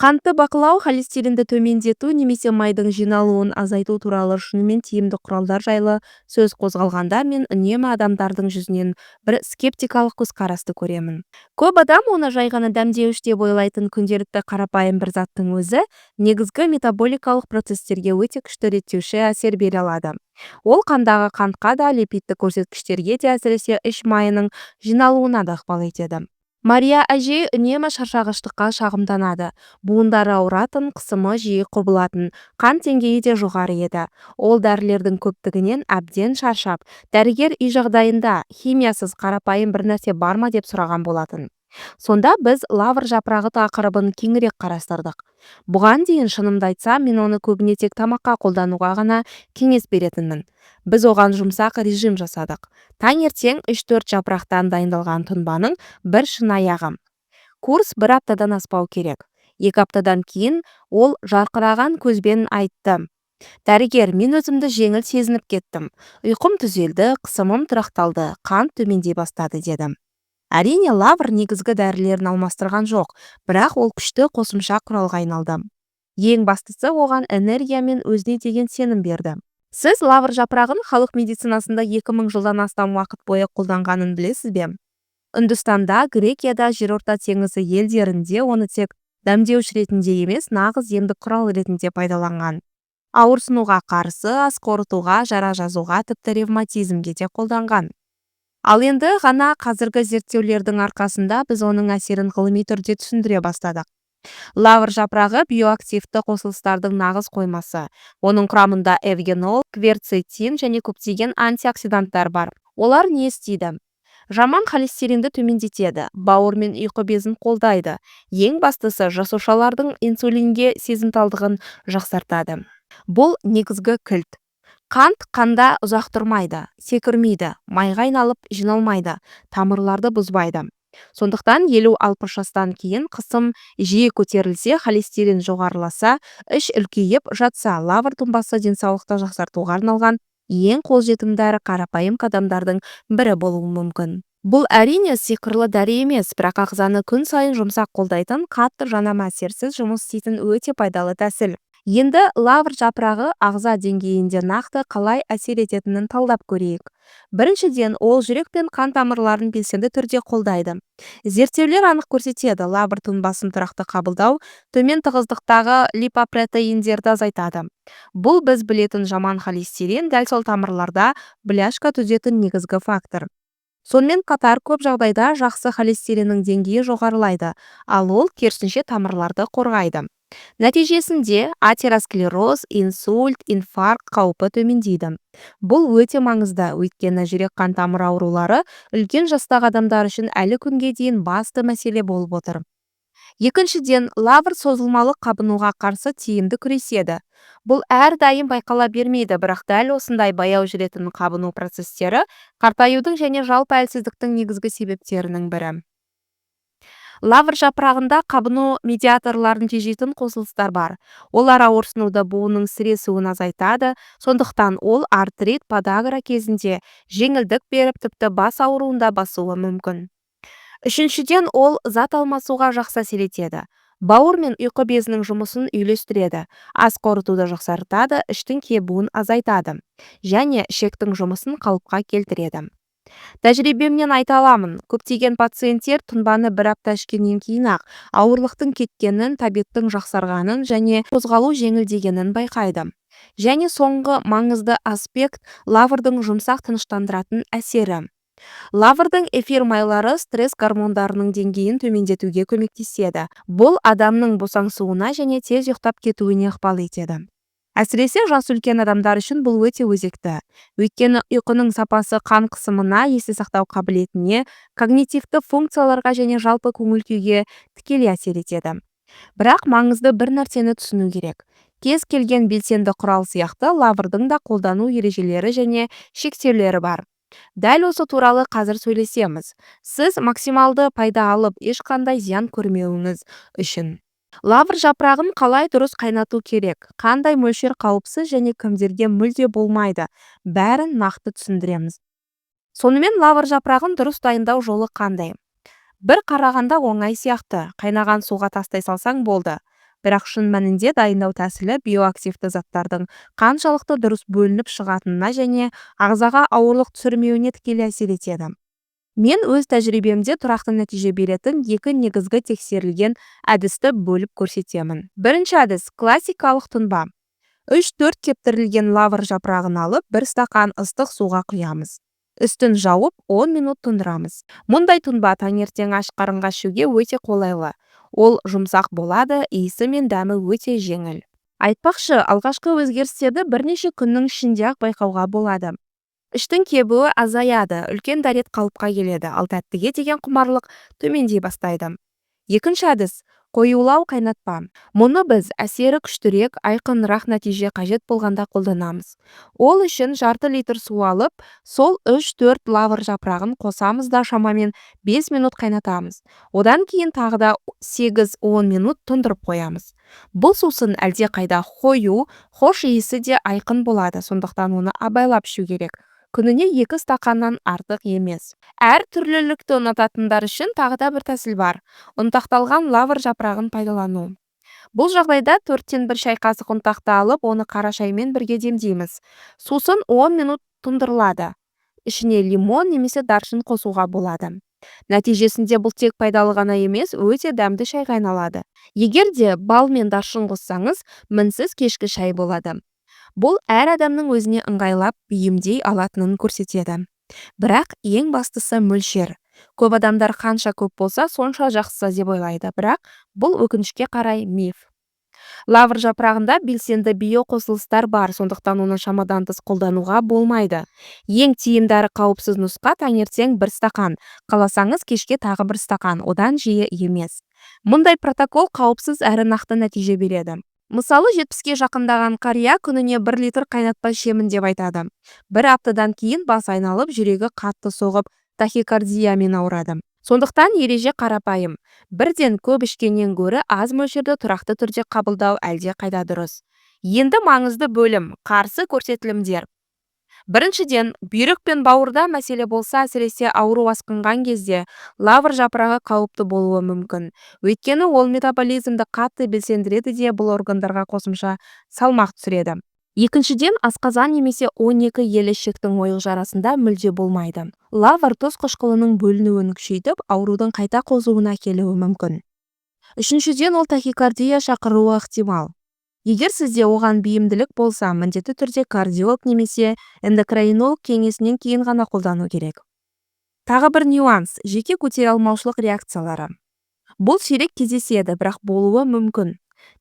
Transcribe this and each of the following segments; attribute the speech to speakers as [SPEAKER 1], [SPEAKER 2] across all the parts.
[SPEAKER 1] Қантты бақылау, холестеринді төмендету немесе майдың жиналуын азайту туралы шынымен тиімді құралдар жайлы сөз қозғалғанда мен үнемі адамдардың жүзінен бір скептикалық көзқарасты көремін. Көп адам оны жай ғана дәмдеуіш деп ойлайтын күнделікті қарапайым бір заттың өзі негізгі метаболикалық процестерге өте күшті реттеуші әсер бере алады. Ол қандағы қантқа да, липидті көрсеткіштерге де, әсіресе іш майының жиналуына да ықпал етеді. Мария әжей үнемі шаршағыштыққа шағымданады. Буындары ауыратын, қысымы жиі құбылатын, қан деңгейі де жоғары еді. Ол дәрілердің көптігінен әбден шаршап, дәрігер үй жағдайында химиясыз қарапайым бір нәрсе бар ма деп сұраған болатын. Сонда біз лавр жапырағы тақырыбын кеңірек қарастырдық. Бұған дейін шынымды айтсам, мен оны көбіне тек тамаққа қолдануға ғана кеңес беретінмін. Біз оған жұмсақ режим жасадық. Таңертең 3-4 жапырақтан дайындалған тұнбаның бір шынаяғы. Курс 1 аптадан аспау керек. 2 аптадан кейін ол жарқыраған көзбен айтты: дәрігер, мен өзімді жеңіл сезініп кеттім. Ұйқым түзелді, қысымым тұрақталды, қан төмендей бастады дедім. Әрине, лавр негізгі дәрілерін алмастырған жоқ, бірақ ол күшті қосымша құралға айналды. Ең бастысы, оған энергия мен өзіне деген сенім берді. Сіз лавр жапырағын халық медицинасында 2000 жылдан астам уақыт бойы қолданғанын білесіз бе? Үндістанда, Грекияда, жерорта теңізі елдерінде оны тек дәмдеуіш ретінде емес, нағыз емдік құрал ретінде пайдаланған. Ауырсынуға қарсы, ас қорытуға, жара жазуға, тіпті ревматизмге де қолданған. Ал енді ғана қазіргі зерттеулердің арқасында біз оның әсерін ғылыми түрде түсіндіре бастадық. Лавр жапырағы биоактивті қосылыстардың нағыз қоймасы. Оның құрамында эвгенол, кверцетин және көптеген антиоксиданттар бар. Олар не істейді? Жаман холестеринді төмендетеді, бауыр мен ұйқы безін қолдайды. Ең бастысы, жасушалардың инсулинге сезімталдығын жақсартады. Бұл негізгі кілт. Қант қанда ұзақ тұрмайды, секірмейді, майға айналып жиналмайды, тамырларды бұзбайды. Сондықтан 50-60 жастан кейін қысым жиі көтерілсе, холестерин жоғарыласа, іш үлкейіп жатса, лавр тұнбасы денсаулықты жақсартуға арналған ең қолжетімді әрі қарапайым қадамдардың бірі болуы мүмкін. Бұл әрине сиқырлы дәрі емес, бірақ ағзаны күн сайын жұмсақ қолдайтын, қатты жанама әсерсіз жұмыс істейтін өте пайдалы тәсіл. Енді лавр жапырағы ағза деңгейінде нақты қалай әсер ететінін талдап көрейік. Біріншіден, ол жүрек пен қан тамырларын белсенді түрде қолдайды. Зерттеулер анық көрсетеді, лавр тұнбасын тұрақты қабылдау төмен тығыздықтағы липопротеиндерді азайтады. Бұл біз білетін жаман холестерин дәл сол тамырларда бляшка түзетін негізгі фактор. Сонымен қатар көп жағдайда жақсы холестериннің деңгейі жоғарылайды, ал ол керісінше тамырларды қорғайды. Нәтижесінде атеросклероз, инсульт, инфаркт қаупі төмендейді. Бұл өте маңызды, өйткені жүрек қан тамыр аурулары үлкен жастағы адамдар үшін әлі күнге дейін басты мәселе болып отыр. Екіншіден, лавр созылмалы қабынуға қарсы тиімді күреседі. Бұл әрдайым байқала бермейді, бірақ дәл осындай баяу жүретін қабыну процестері қартаюдың және жалпы әлсіздіктің негізгі себептерінің бірі. Лавр жапырағында қабыну медиаторларын тежейтін қосылыстар бар. Олар ауырсынуды, буынның сіресуін азайтады, сондықтан ол артрит, подагра кезінде жеңілдік беріп, тіпті бас ауруында басуы мүмкін. Үшіншіден, ол зат алмасуға жақсы әсер етеді. Бауыр мен ұйқы безінің жұмысын үйлестіреді, ас қорытуды жақсартады, іштің кебуін азайтады және ішектің жұмысын қалыпқа келтіреді. Тәжірибемнен айта аламын, көптеген пациенттер тұнбаны 1 апта ішкеннен кейін-ақ ауырлықтың кеткенін, тәбеттің жақсарғанын және қозғалу жеңілдегенін байқайды. Және соңғы маңызды аспект лаврдың жұмсақ тыныштандыратын әсері. Лаврдың эфир майлары стресс гормондарының деңгейін төмендетуге көмектеседі. Бұл адамның босаңсуына және тез ұйықтап кетуіне ықпал етеді. Әсіресе жас үлкен адамдар үшін бұл өте өзекті. Өйткені ұйқының сапасы қан қысымына, есте сақтау қабілетіне, когнитивті функцияларға және жалпы көңіл күйге тікелей әсер етеді. Бірақ маңызды бір нәрсені түсіну керек. Кез келген белсенді құрал сияқты лаврдың да қолдану ережелері және шектеулері бар. Дәл осы туралы қазір сөйлесеміз. Сіз максималды пайда алып, ешқандай зиян көрмеуіңіз үшін. Лавр жапырағын қалай дұрыс қайнату керек, қандай мөлшер қауіпсіз және кімдерге мүлде болмайды, бәрін нақты түсіндіреміз. Сонымен лавр жапырағын дұрыс дайындау жолы қандай? Бір қарағанда оңай сияқты, қайнаған суға тастай салсаң болды. Бірақ шын мәнінде дайындау тәсілі биоактивті заттардың қаншалықты дұрыс бөлініп шығатынына және ағзаға ауырлық түсірмеуіне тікелей әсер етеді. Мен өз тәжірибемде тұрақты нәтиже беретін екі негізгі тексерілген әдісті бөліп көрсетемін. Бірінші әдіс – классикалық тұнба. 3-4 кептірілген лавр жапырағын алып, 1 стақан ыстық суға құямыз. Үстін жауып, 10 минут тұндырамыз. Мұндай тұнба таңертең аш қарынға ішуге өте қолайлы. Ол жұмсақ болады, иісі мен дәмі өте жеңіл. Айтпақшы, алғашқы өзгерістерді бірнеше күннің ішінде-ақ байқауға болады. Іштің кебуі азаяды, үлкен дәрет қалыпқа келеді, ал тәттіге деген құмарлық төмендей бастайды. Екінші әдіс – қоюлау қайнатпа. Мұны біз әсері күштірек, айқынырақ нәтиже қажет болғанда қолданамыз. Ол үшін жарты литр су алып, сол 3-4 лавр жапырағын қосамыз да шамамен 5 минут қайнатамыз. Одан кейін тағы да 8-10 минут тұндырып қоямыз. Бұл сусын әлде қайда қою, хош иісі де айқын болады, сондықтан оны абайлап ішу керек. Күніне 2 стақаннан артық емес. Әр түрлілікті ұнататындар үшін тағы да бір тәсіл бар. Ұнтақталған лавр жапырағын пайдалану. Бұл жағдайда 4-1 шай қасық ұнтақты алып, оны қара шаймен бірге демдейміз. Сусын 10 минут тұндырылады. Ішіне лимон немесе даршын қосуға болады. Нәтижесінде бұл тек пайдалы ғана емес, өте дәмді шайға айналады. Егер де бал мен даршын қоссаңыз, мінсіз кешкі шай болады. Бұл әр адамның өзіне ыңғайлап бейімдей алатынын көрсетеді. Бірақ ең бастысы мөлшер. Көп адамдар қанша көп болса, сонша жақсы деп ойлайды, бірақ бұл өкінішке қарай миф. Лавр жапырағында белсенді биоқосылыстар бар, сондықтан оны шамадан тыс қолдануға болмайды. Ең тиімді әрі қауіпсіз нұсқа таңертең 1 стақан, қаласаңыз кешке тағы 1 стақан, одан жиі емес. Мұндай протокол қауіпсіз әрі нақты нәтиже береді. Мысалы, 70-ке жақындаған қария күніне 1 литр қайнатпа ішемін деп айтады. 1 аптадан кейін бас айналып, жүрегі қатты соғып, тахикардиямен ауырады. Сондықтан ереже қарапайым. Бірден көп ішкеннен гөрі аз мөлшерді тұрақты түрде қабылдау әлде қайда дұрыс. Енді маңызды бөлім – қарсы көрсетілімдер. Біріншіден, бүйрек пен бауырда мәселе болса, әсіресе ауру асқынған кезде, лавр жапырағы қауіпті болуы мүмкін. Өйткені ол метаболизмді қатты белсендіреді де бұл органдарға қосымша салмақ түсіреді. Екіншіден, асқазан немесе 12 елі ішектің ойық жарасында мүлде болмайды. Лавр тұз қышқылының бөлінуін күшейтіп, аурудың қайта қозуына келуі мүмкін. Үшіншіден, ол тахикардия шақыруы ықтимал. Егер сізде оған бейімділік болса, міндетті түрде кардиолог немесе эндокринолог кеңесінен кейін ғана қолдану керек. Тағы бір нюанс – жеке көтере алмаушылық реакциялары. Бұл сирек кездеседі, бірақ болуы мүмкін.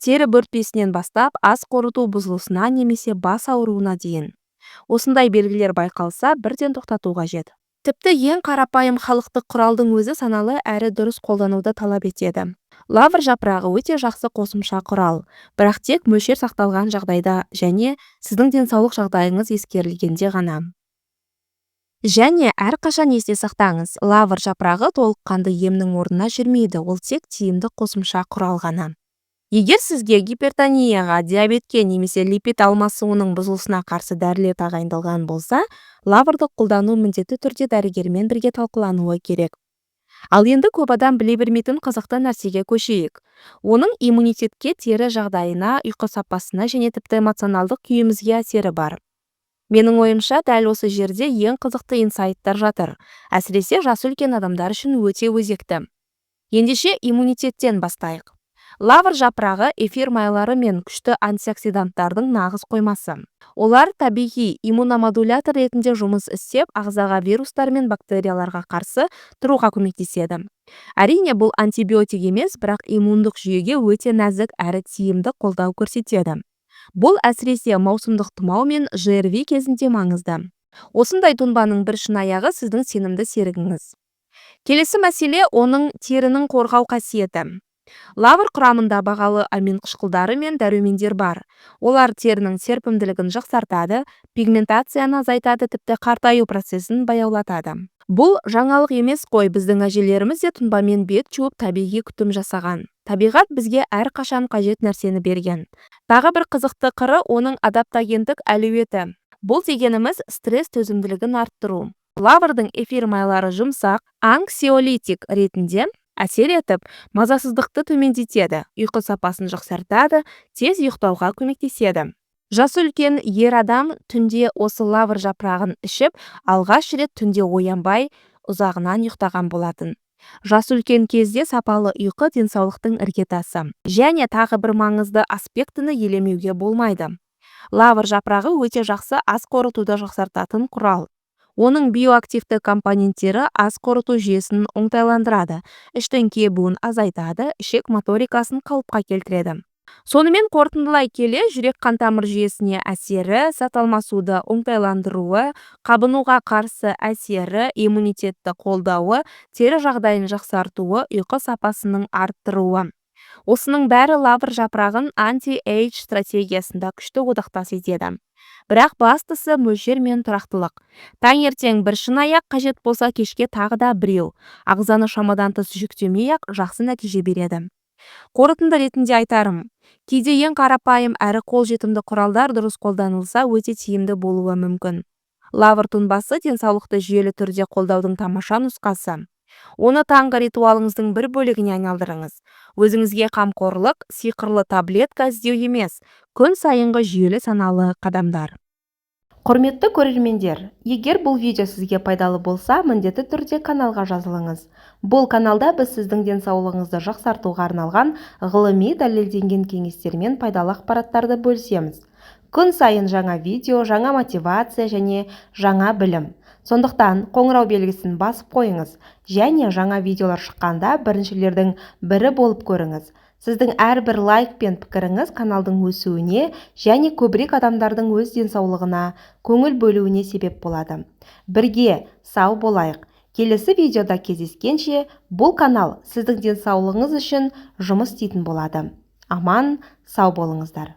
[SPEAKER 1] Тері бөртпесінен бастап, ас қорыту бұзылысына немесе бас ауруына дейін. Осындай белгілер байқалса, бірден тоқтату қажет. Тіпті ең қарапайым халықтық құралдың өзі саналы әрі дұрыс қолдануды талап етеді. Лавр жапырағы өте жақсы қосымша құрал, бірақ тек мөлшер сақталған жағдайда және сіздің денсаулық жағдайыңыз ескерілгенде ғана. Және әрқашан есте сақтаңыз, лавр жапырағы толыққанды емнің орнына жүрмейді, ол тек тиімді қосымша құрал ғана. Егер сізге гипертонияға, диабетке немесе липид алмасуының бұзылысына қарсы дәрілер тағайындалған болса, лаврды қолдану міндетті түрде дәрігермен бірге талқылануы керек. Ал енді көп адам біле бермейтін қызықты нәрсеге көшейік. Оның иммунитетке, тері жағдайына, ұйқы сапасына және тіпті эмоционалдық күйімізге әсері бар. Менің ойымша, дәл осы жерде ең қызықты инсайттар жатыр. Әсіресе жасы үлкен адамдар үшін өте өзекті. Ендеше иммунитеттен бастайық. Лавр жапырағы эфир майлары мен күшті антиоксиданттардың нағыз қоймасы. Олар табиғи иммуномодулятор ретінде жұмыс істеп, ағзаға вирустар мен бактерияларға қарсы тұруға көмектеседі. Әрине, бұл антибиотик емес, бірақ иммундық жүйеге өте нәзік әрі тиімді қолдау көрсетеді. Бұл әсіресе маусымдық тұмау мен ЖРВ кезінде маңызды. Осындай тұнбаның бір шынаяғы сіздің сенімді серігіңіз. Келесі мәселе оның терінің қорғау қасиеті. Лавр құрамында бағалы амин қышқылдары мен дәрумендер бар. Олар терінің серпімділігін жақсартады, пигментацияны азайтады, тіпті қартаю процесін баяулатады. Бұл жаңалық емес қой, біздің әжелеріміз де тұнбамен бет жуып табиғи күтім жасаған. Табиғат бізге әрқашан қажет нәрсені берген. Тағы бір қызықты қыры оның адаптогендік әлеуеті. Бұл дегеніміз стресс төзімділігін арттыру. Лаврдың эфир майлары жұмсақ, анксиолитик ретінде әсер етіп, мазасыздықты төмендетеді, ұйқы сапасын жақсартады, тез ұйықтауға көмектеседі. Жасы үлкен ер адам түнде осы лавр жапырағын ішіп, алғаш рет түнде оянбай, ұзағынан ұйықтаған болатын. Жасы үлкен кезде сапалы ұйқы денсаулықтың іргетасы. Және тағы бір маңызды аспектіні елемеуге болмайды. Лавр жапырағы өте жақсы ас қорытуды жақсартатын құрал. Оның биоактивті компоненттері ас қорыту жүйесін оңтайландырады, іштің кебуін азайтады, ішек моторикасын қалыпқа келтіреді. Сонымен қорытындылай келе, жүрек-қан тамыр жүйесіне әсері, зат алмасуды оңтайландыруы, қабынуға қарсы әсері, иммунитетті қолдауы, тері жағдайын жақсартуы, ұйқы сапасының арттыруы. Осының бәрі лавр жапырағын анти-эйдж стратегиясында күшті одақтас етеді. Бірақ бастысы мөлшер мен тұрақтылық. Таңертең бір шынаяқ, қажет болса кешке тағы да біреу. Ағзаны шамадан тыс жүктемей-ақ жақсы нәтиже береді. Қорытынды ретінде айтарым, кейде ең қарапайым әрі қолжетімді құралдар дұрыс қолданылса өте тиімді болуы мүмкін. Лавр тұнбасы денсаулықты жүйелі түрде қолдаудың тамаша нұсқасы. Оны таңғы ритуалыңыздың бір бөлігіне айналдырыңыз. Өзіңізге қамқорлық, сиқырлы таблетка іздеу емес, күн сайынғы жүйелі саналы қадамдар. Құрметті көрермендер, егер бұл видео сізге пайдалы болса, міндетті түрде каналға жазылыңыз. Бұл каналда біз сіздің денсаулығыңызды жақсартуға арналған ғылыми дәлелденген кеңестермен пайдалы ақпараттарды бөлісеміз. Күн сайын жаңа видео, жаңа мотивация және жаңа білім. Сондықтан қоңырау белгісін басып қойыңыз және жаңа видеолар шыққанда біріншілердің бірі болып көріңіз. Сіздің әрбір лайк пен пікіріңіз каналдың өсуіне және көбірек адамдардың өз денсаулығына көңіл бөлуіне себеп болады. Бірге сау болайық. Келесі видеода кездескенше, бұл канал сіздің денсаулығыңыз үшін жұмыс істейтін болады. Аман, сау болыңыздар.